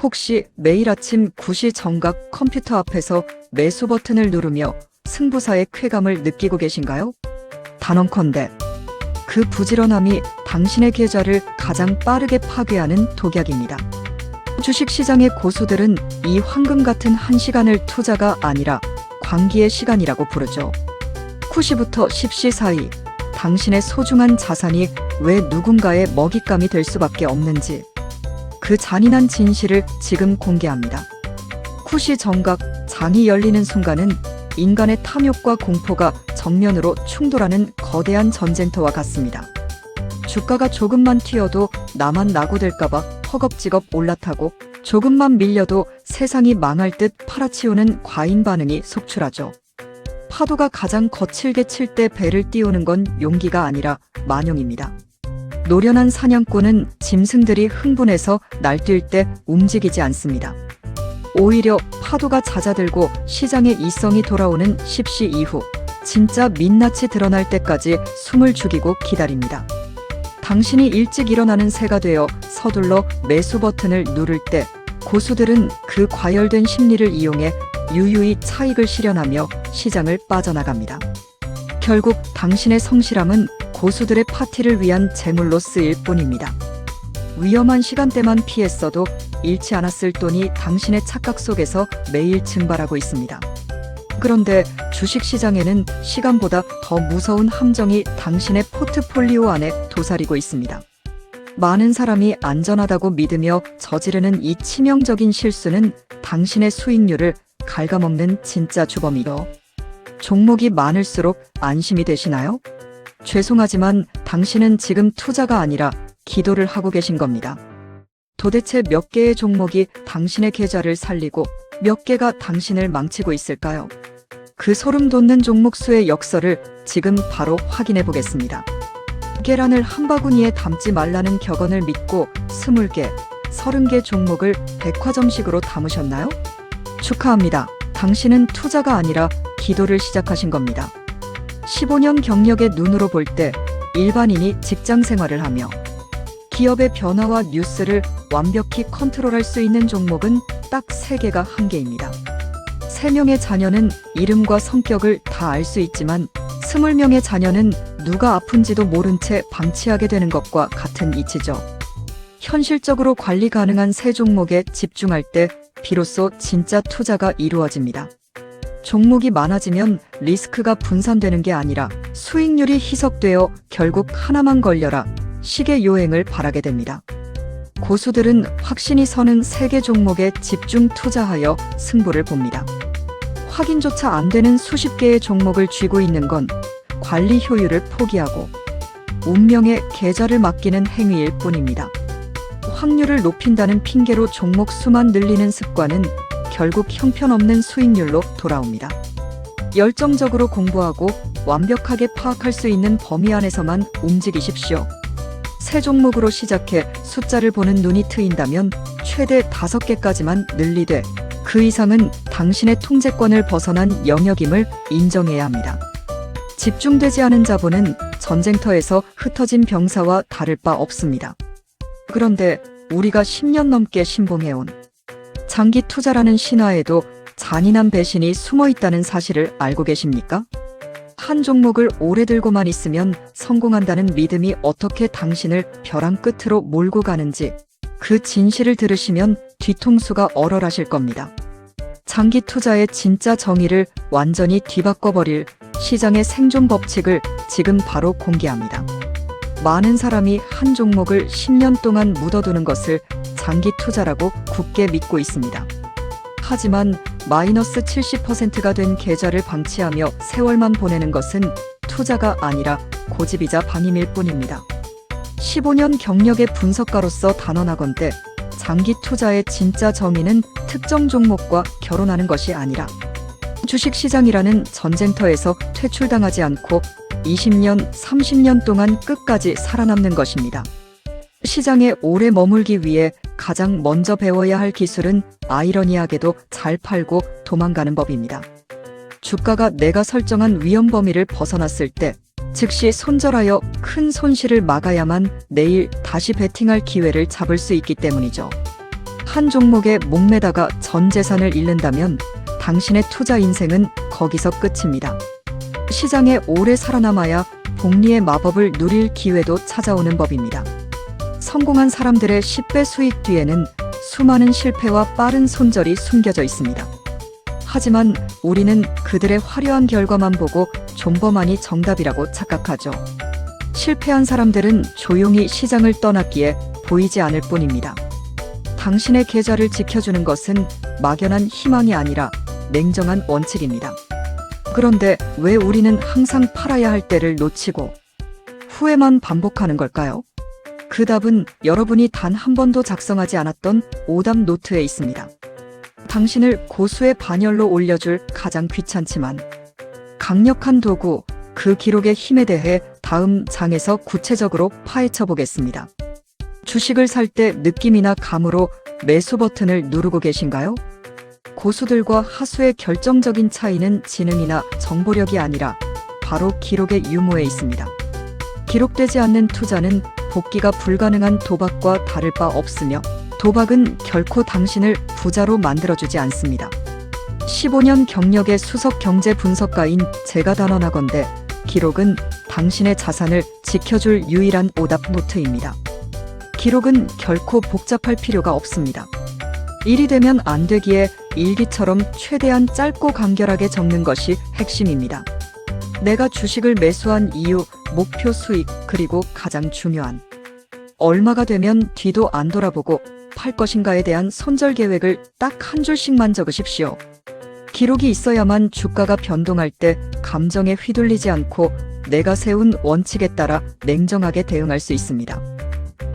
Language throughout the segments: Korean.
혹시 매일 아침 9시 정각 컴퓨터 앞에서 매수 버튼을 누르며 승부사의 쾌감을 느끼고 계신가요? 단언컨대 그 부지런함이 당신의 계좌를 가장 빠르게 파괴하는 독약입니다. 주식시장의 고수들은 이 황금 같은 1시간을 투자가 아니라 광기의 시간이라고 부르죠. 9시부터 10시 사이 당신의 소중한 자산이 왜 누군가의 먹잇감이 될 수밖에 없는지 그 잔인한 진실을 지금 공개합니다. 9시 정각 장이 열리는 순간은 인간의 탐욕과 공포가 정면으로 충돌하는 거대한 전쟁터와 같습니다. 주가가 조금만 튀어도 나만 낙오될까봐 허겁지겁 올라타고 조금만 밀려도 세상이 망할 듯 팔아치우는 과잉 반응이 속출하죠. 파도가 가장 거칠게 칠 때 배를 띄우는 건 용기가 아니라 만용입니다. 노련한 사냥꾼은 짐승들이 흥분해서 날뛸 때 움직이지 않습니다. 오히려 파도가 잦아들고 시장의 이성이 돌아오는 10시 이후 진짜 민낯이 드러날 때까지 숨을 죽이고 기다립니다. 당신이 일찍 일어나는 새가 되어 서둘러 매수 버튼을 누를 때 고수들은 그 과열된 심리를 이용해 유유히 차익을 실현하며 시장을 빠져나갑니다. 결국 당신의 성실함은 고수들의 파티를 위한 재물로 쓰일 뿐입니다. 위험한 시간대만 피했어도 잃지 않았을 돈이 당신의 착각 속에서 매일 증발하고 있습니다. 그런데 주식시장에는 시간보다 더 무서운 함정이 당신의 포트폴리오 안에 도사리고 있습니다. 많은 사람이 안전하다고 믿으며 저지르는 이 치명적인 실수는 당신의 수익률을 갉아먹는 진짜 주범이죠. 종목이 많을수록 안심이 되시나요? 죄송하지만 당신은 지금 투자가 아니라 기도를 하고 계신 겁니다. 도대체 몇 개의 종목이 당신의 계좌를 살리고 몇 개가 당신을 망치고 있을까요? 그 소름 돋는 종목 수의 역설을 지금 바로 확인해 보겠습니다. 계란을 한 바구니에 담지 말라는 격언을 믿고 20개, 30개 종목을 백화점식으로 담으셨나요? 축하합니다. 당신은 투자가 아니라 기도를 시작하신 겁니다. 15년 경력의 눈으로 볼 때 일반인이 직장 생활을 하며 기업의 변화와 뉴스를 완벽히 컨트롤할 수 있는 종목은 딱 3개가 한계입니다. 3명의 자녀는 이름과 성격을 다 알 수 있지만 20명의 자녀는 누가 아픈지도 모른 채 방치하게 되는 것과 같은 이치죠. 현실적으로 관리 가능한 3종목에 집중할 때 비로소 진짜 투자가 이루어집니다. 종목이 많아지면 리스크가 분산되는 게 아니라 수익률이 희석되어 결국 하나만 걸려라 시계 요행을 바라게 됩니다. 고수들은 확신이 서는 3개 종목에 집중 투자하여 승부를 봅니다. 확인조차 안 되는 수십 개의 종목을 쥐고 있는 건 관리 효율을 포기하고 운명의 계좌를 맡기는 행위일 뿐입니다. 확률을 높인다는 핑계로 종목 수만 늘리는 습관은 결국 형편없는 수익률로 돌아옵니다. 열정적으로 공부하고 완벽하게 파악할 수 있는 범위 안에서만 움직이십시오. 새 종목으로 시작해 숫자를 보는 눈이 트인다면 최대 5개까지만 늘리되 그 이상은 당신의 통제권을 벗어난 영역임을 인정해야 합니다. 집중되지 않은 자본은 전쟁터에서 흩어진 병사와 다를 바 없습니다. 그런데 우리가 10년 넘게 신봉해온 장기 투자라는 신화에도 잔인한 배신이 숨어 있다는 사실을 알고 계십니까? 한 종목을 오래 들고만 있으면 성공한다는 믿음이 어떻게 당신을 벼랑 끝으로 몰고 가는지 그 진실을 들으시면 뒤통수가 얼얼하실 겁니다. 장기 투자의 진짜 정의를 완전히 뒤바꿔버릴 시장의 생존 법칙을 지금 바로 공개합니다. 많은 사람이 한 종목을 10년 동안 묻어두는 것을 장기 투자라고 굳게 믿고 있습니다. 하지만 마이너스 70%가 된 계좌를 방치하며 세월만 보내는 것은 투자가 아니라 고집이자 방임일 뿐입니다. 15년 경력의 분석가로서 단언하건대 장기 투자의 진짜 정의는 특정 종목과 결혼하는 것이 아니라 주식시장이라는 전쟁터에서 퇴출당하지 않고 20년, 30년 동안 끝까지 살아남는 것입니다. 시장에 오래 머물기 위해 가장 먼저 배워야 할 기술은 아이러니하게도 잘 팔고 도망가는 법입니다. 주가가 내가 설정한 위험 범위를 벗어났을 때 즉시 손절하여 큰 손실을 막아야만 내일 다시 베팅할 기회를 잡을 수 있기 때문이죠. 한 종목에 목매다가 전 재산을 잃는다면 당신의 투자 인생은 거기서 끝입니다. 시장에 오래 살아남아야 복리의 마법을 누릴 기회도 찾아오는 법입니다. 성공한 사람들의 10배 수익 뒤에는 수많은 실패와 빠른 손절이 숨겨져 있습니다. 하지만 우리는 그들의 화려한 결과만 보고 존버만이 정답이라고 착각하죠. 실패한 사람들은 조용히 시장을 떠났기에 보이지 않을 뿐입니다. 당신의 계좌를 지켜주는 것은 막연한 희망이 아니라 냉정한 원칙입니다. 그런데 왜 우리는 항상 팔아야 할 때를 놓치고 후회만 반복하는 걸까요? 그 답은 여러분이 단 한 번도 작성하지 않았던 오답 노트에 있습니다. 당신을 고수의 반열로 올려줄 가장 귀찮지만 강력한 도구, 그 기록의 힘에 대해 다음 장에서 구체적으로 파헤쳐 보겠습니다. 주식을 살 때 느낌이나 감으로 매수 버튼을 누르고 계신가요? 고수들과 하수의 결정적인 차이는 지능이나 정보력이 아니라 바로 기록의 유무에 있습니다. 기록되지 않는 투자는 복귀가 불가능한 도박과 다를 바 없으며 도박은 결코 당신을 부자로 만들어주지 않습니다. 15년 경력의 수석 경제 분석가인 제가 단언하건대 기록은 당신의 자산을 지켜줄 유일한 오답 노트입니다. 기록은 결코 복잡할 필요가 없습니다. 일이 되면 안 되기에 일기처럼 최대한 짧고 간결하게 적는 것이 핵심입니다. 내가 주식을 매수한 이유, 목표 수익, 그리고 가장 중요한 얼마가 되면 뒤도 안 돌아보고 팔 것인가에 대한 손절 계획을 딱 한 줄씩만 적으십시오. 기록이 있어야만 주가가 변동할 때 감정에 휘둘리지 않고 내가 세운 원칙에 따라 냉정하게 대응할 수 있습니다.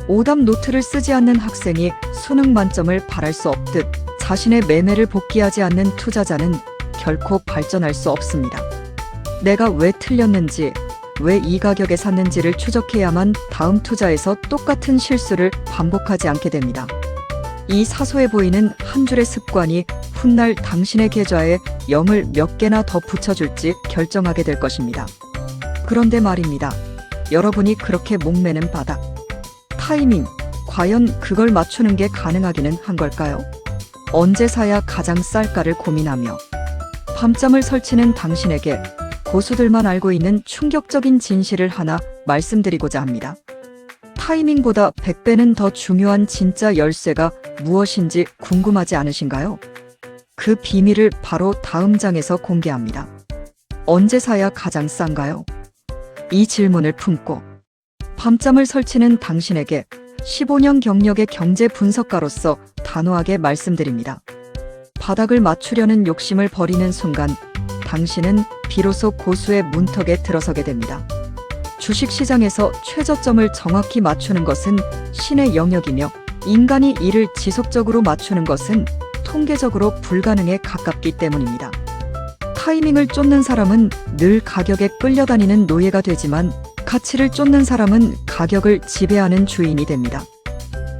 오답 노트를 쓰지 않는 학생이 수능 만점을 바랄 수 없듯 자신의 매매를 복귀하지 않는 투자자는 결코 발전할 수 없습니다. 내가 왜 틀렸는지, 왜 이 가격에 샀는지를 추적해야만 다음 투자에서 똑같은 실수를 반복하지 않게 됩니다. 이 사소해 보이는 한 줄의 습관이 훗날 당신의 계좌에 0을 몇 개나 더 붙여줄지 결정하게 될 것입니다. 그런데 말입니다. 여러분이 그렇게 목매는 바닥, 타이밍, 과연 그걸 맞추는 게 가능하기는 한 걸까요? 언제 사야 가장 쌀까를 고민하며 밤잠을 설치는 당신에게 고수들만 알고 있는 충격적인 진실을 하나 말씀드리고자 합니다. 타이밍보다 100배는 더 중요한 진짜 열쇠가 무엇인지 궁금하지 않으신가요? 그 비밀을 바로 다음 장에서 공개합니다. 언제 사야 가장 싼가요? 이 질문을 품고 밤잠을 설치는 당신에게 15년 경력의 경제 분석가로서 단호하게 말씀드립니다. 바닥을 맞추려는 욕심을 버리는 순간 당신은 비로소 고수의 문턱에 들어서게 됩니다. 주식시장에서 최저점을 정확히 맞추는 것은 신의 영역이며 인간이 이를 지속적으로 맞추는 것은 통계적으로 불가능에 가깝기 때문입니다. 타이밍을 쫓는 사람은 늘 가격에 끌려다니는 노예가 되지만 가치를 쫓는 사람은 가격을 지배하는 주인이 됩니다.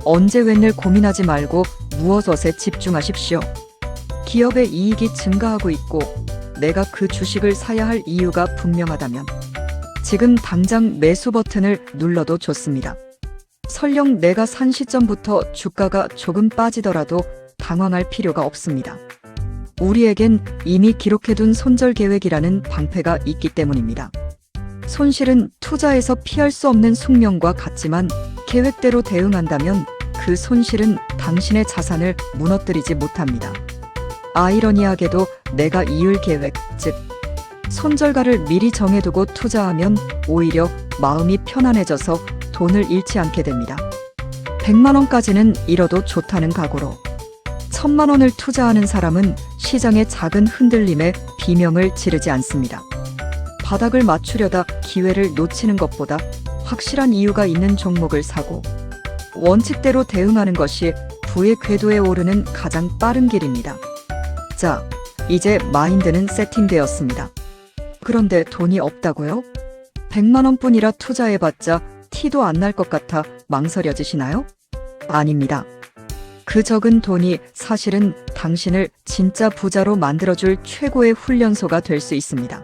언제 웬일 고민하지 말고 무엇에 집중하십시오. 기업의 이익이 증가하고 있고 내가 그 주식을 사야 할 이유가 분명하다면 지금 당장 매수 버튼을 눌러도 좋습니다. 설령 내가 산 시점부터 주가가 조금 빠지더라도 당황할 필요가 없습니다. 우리에겐 이미 기록해둔 손절 계획이라는 방패가 있기 때문입니다. 손실은 투자에서 피할 수 없는 숙명과 같지만 계획대로 대응한다면 그 손실은 당신의 자산을 무너뜨리지 못합니다. 아이러니하게도 내가 이율 계획, 즉 손절가를 미리 정해두고 투자하면 오히려 마음이 편안해져서 돈을 잃지 않게 됩니다. 100만 원까지는 잃어도 좋다는 각오로 1000만 원을 투자하는 사람은 시장의 작은 흔들림에 비명을 지르지 않습니다. 바닥을 맞추려다 기회를 놓치는 것보다 확실한 이유가 있는 종목을 사고 원칙대로 대응하는 것이 부의 궤도에 오르는 가장 빠른 길입니다. 자, 이제 마인드는 세팅되었습니다. 그런데 돈이 없다고요? 100만 원뿐이라 투자해봤자 티도 안 날 것 같아 망설여지시나요? 아닙니다. 그 적은 돈이 사실은 당신을 진짜 부자로 만들어줄 최고의 훈련소가 될 수 있습니다.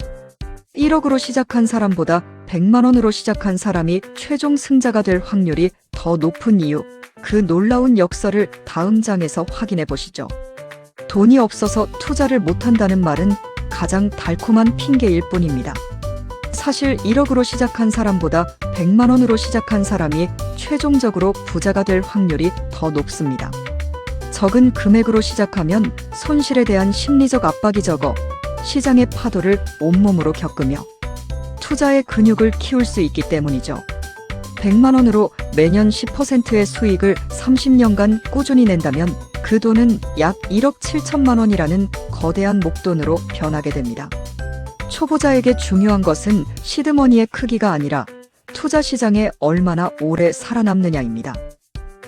1억으로 시작한 사람보다 100만 원으로 시작한 사람이 최종 승자가 될 확률이 더 높은 이유, 그 놀라운 역설을 다음 장에서 확인해 보시죠. 돈이 없어서 투자를 못한다는 말은 가장 달콤한 핑계일 뿐입니다. 사실 1억으로 시작한 사람보다 100만 원으로 시작한 사람이 최종적으로 부자가 될 확률이 더 높습니다. 적은 금액으로 시작하면 손실에 대한 심리적 압박이 적어 시장의 파도를 온몸으로 겪으며 투자의 근육을 키울 수 있기 때문이죠. 100만 원으로 매년 10%의 수익을 30년간 꾸준히 낸다면 그 돈은 약 1억 7천만 원이라는 거대한 목돈으로 변하게 됩니다. 초보자에게 중요한 것은 시드머니의 크기가 아니라 투자 시장에 얼마나 오래 살아남느냐입니다.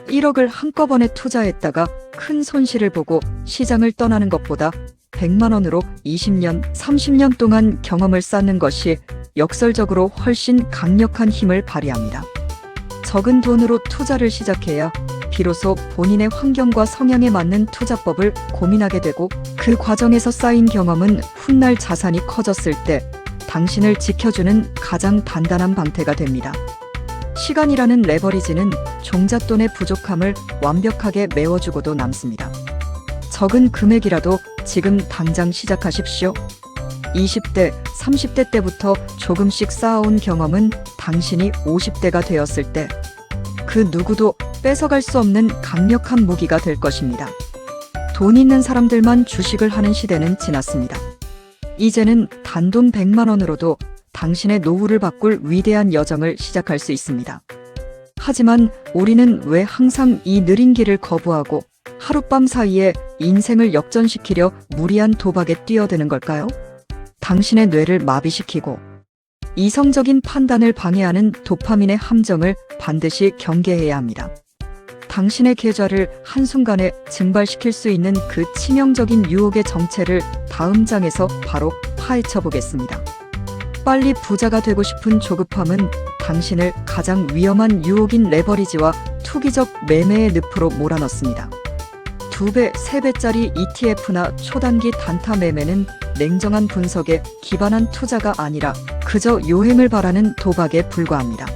1억을 한꺼번에 투자했다가 큰 손실을 보고 시장을 떠나는 것보다 100만 원으로 20년, 30년 동안 경험을 쌓는 것이 역설적으로 훨씬 강력한 힘을 발휘합니다. 적은 돈으로 투자를 시작해야 비로소 본인의 환경과 성향에 맞는 투자법을 고민하게 되고 그 과정에서 쌓인 경험은 훗날 자산이 커졌을 때 당신을 지켜주는 가장 단단한 방패가 됩니다. 시간이라는 레버리지는 종잣돈의 부족함을 완벽하게 메워주고도 남습니다. 적은 금액이라도 지금 당장 시작하십시오. 20대, 30대 때부터 조금씩 쌓아온 경험은 당신이 50대가 되었을 때 그 누구도 뺏어갈 수 없는 강력한 무기가 될 것입니다. 돈 있는 사람들만 주식을 하는 시대는 지났습니다. 이제는 단돈 100만 원으로도 당신의 노후를 바꿀 위대한 여정을 시작할 수 있습니다. 하지만 우리는 왜 항상 이 느린 길을 거부하고 하룻밤 사이에 인생을 역전시키려 무리한 도박에 뛰어드는 걸까요? 당신의 뇌를 마비시키고 이성적인 판단을 방해하는 도파민의 함정을 반드시 경계해야 합니다. 당신의 계좌를 한순간에 증발시킬 수 있는 그 치명적인 유혹의 정체를 다음 장에서 바로 파헤쳐 보겠습니다. 빨리 부자가 되고 싶은 조급함은 당신을 가장 위험한 유혹인 레버리지와 투기적 매매의 늪으로 몰아넣습니다. 2배, 3배짜리 ETF나 초단기 단타 매매는 냉정한 분석에 기반한 투자가 아니라 그저 요행을 바라는 도박에 불과합니다.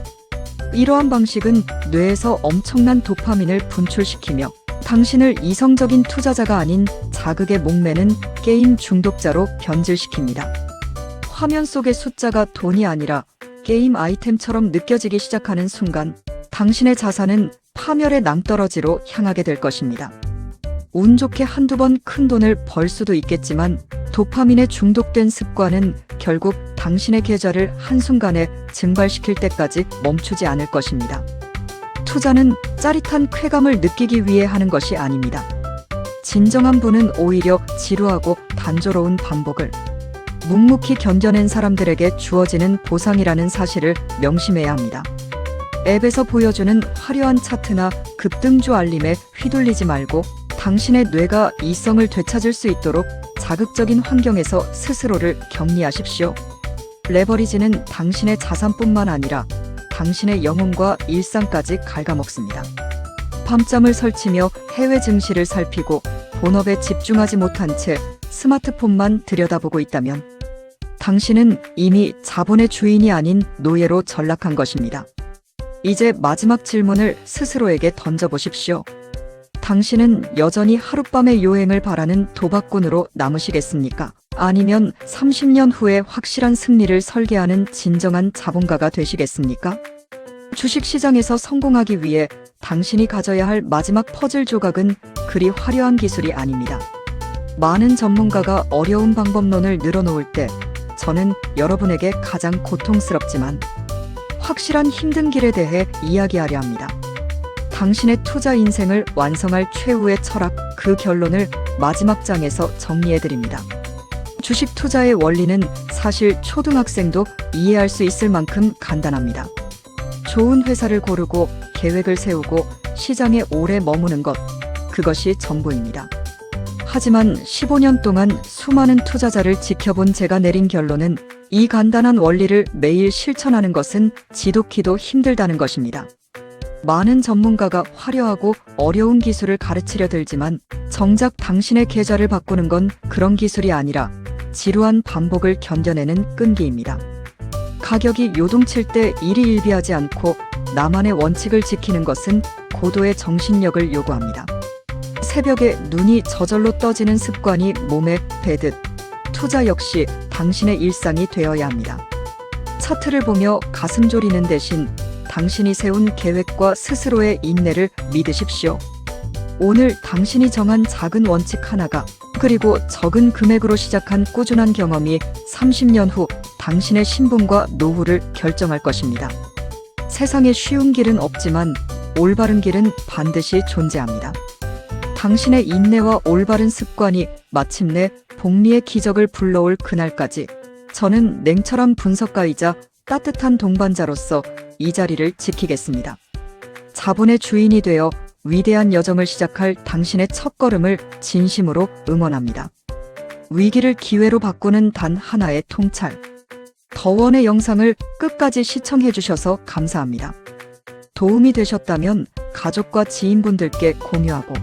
이러한 방식은 뇌에서 엄청난 도파민을 분출시키며 당신을 이성적인 투자자가 아닌 자극에 목매는 게임 중독자로 변질시킵니다. 화면 속의 숫자가 돈이 아니라 게임 아이템처럼 느껴지기 시작하는 순간 당신의 자산은 파멸의 낭떠러지로 향하게 될 것입니다. 운 좋게 한두 번 큰 돈을 벌 수도 있겠지만 도파민에 중독된 습관은 결국 당신의 계좌를 한순간에 증발시킬 때까지 멈추지 않을 것입니다. 투자는 짜릿한 쾌감을 느끼기 위해 하는 것이 아닙니다. 진정한 부는 오히려 지루하고 단조로운 반복을 묵묵히 견뎌낸 사람들에게 주어지는 보상이라는 사실을 명심해야 합니다. 앱에서 보여주는 화려한 차트나 급등주 알림에 휘둘리지 말고 당신의 뇌가 이성을 되찾을 수 있도록 자극적인 환경에서 스스로를 격리하십시오. 레버리지는 당신의 자산뿐만 아니라 당신의 영혼과 일상까지 갉아먹습니다. 밤잠을 설치며 해외 증시를 살피고 본업에 집중하지 못한 채 스마트폰만 들여다보고 있다면 당신은 이미 자본의 주인이 아닌 노예로 전락한 것입니다. 이제 마지막 질문을 스스로에게 던져보십시오. 당신은 여전히 하룻밤의 요행을 바라는 도박꾼으로 남으시겠습니까? 아니면 30년 후에 확실한 승리를 설계하는 진정한 자본가가 되시겠습니까? 주식시장에서 성공하기 위해 당신이 가져야 할 마지막 퍼즐 조각은 그리 화려한 기술이 아닙니다. 많은 전문가가 어려운 방법론을 늘어놓을 때 저는 여러분에게 가장 고통스럽지만 확실한 힘든 길에 대해 이야기하려 합니다. 당신의 투자 인생을 완성할 최후의 철학, 그 결론을 마지막 장에서 정리해드립니다. 주식 투자의 원리는 사실 초등학생도 이해할 수 있을 만큼 간단합니다. 좋은 회사를 고르고 계획을 세우고 시장에 오래 머무는 것, 그것이 전부입니다. 하지만 15년 동안 수많은 투자자를 지켜본 제가 내린 결론은 이 간단한 원리를 매일 실천하는 것은 지독히도 힘들다는 것입니다. 많은 전문가가 화려하고 어려운 기술을 가르치려 들지만 정작 당신의 계좌를 바꾸는 건 그런 기술이 아니라 지루한 반복을 견뎌내는 끈기입니다. 가격이 요동칠 때 일희일비하지 않고 나만의 원칙을 지키는 것은 고도의 정신력을 요구합니다. 새벽에 눈이 저절로 떠지는 습관이 몸에 배듯 투자 역시 당신의 일상이 되어야 합니다. 차트를 보며 가슴 졸이는 대신 당신이 세운 계획과 스스로의 인내를 믿으십시오. 오늘 당신이 정한 작은 원칙 하나가, 그리고 적은 금액으로 시작한 꾸준한 경험이 30년 후 당신의 신분과 노후를 결정할 것입니다. 세상에 쉬운 길은 없지만 올바른 길은 반드시 존재합니다. 당신의 인내와 올바른 습관이 마침내 복리의 기적을 불러올 그날까지 저는 냉철한 분석가이자 따뜻한 동반자로서 이 자리를 지키겠습니다. 자본의 주인이 되어 위대한 여정을 시작할 당신의 첫걸음을 진심으로 응원합니다. 위기를 기회로 바꾸는 단 하나의 통찰. 더원의 영상을 끝까지 시청해 주셔서 감사합니다. 도움이 되셨다면 가족과 지인분들께 공유하고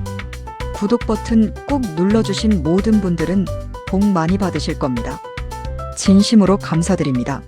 구독 버튼 꼭 눌러주신 모든 분들은 복 많이 받으실 겁니다. 진심으로 감사드립니다.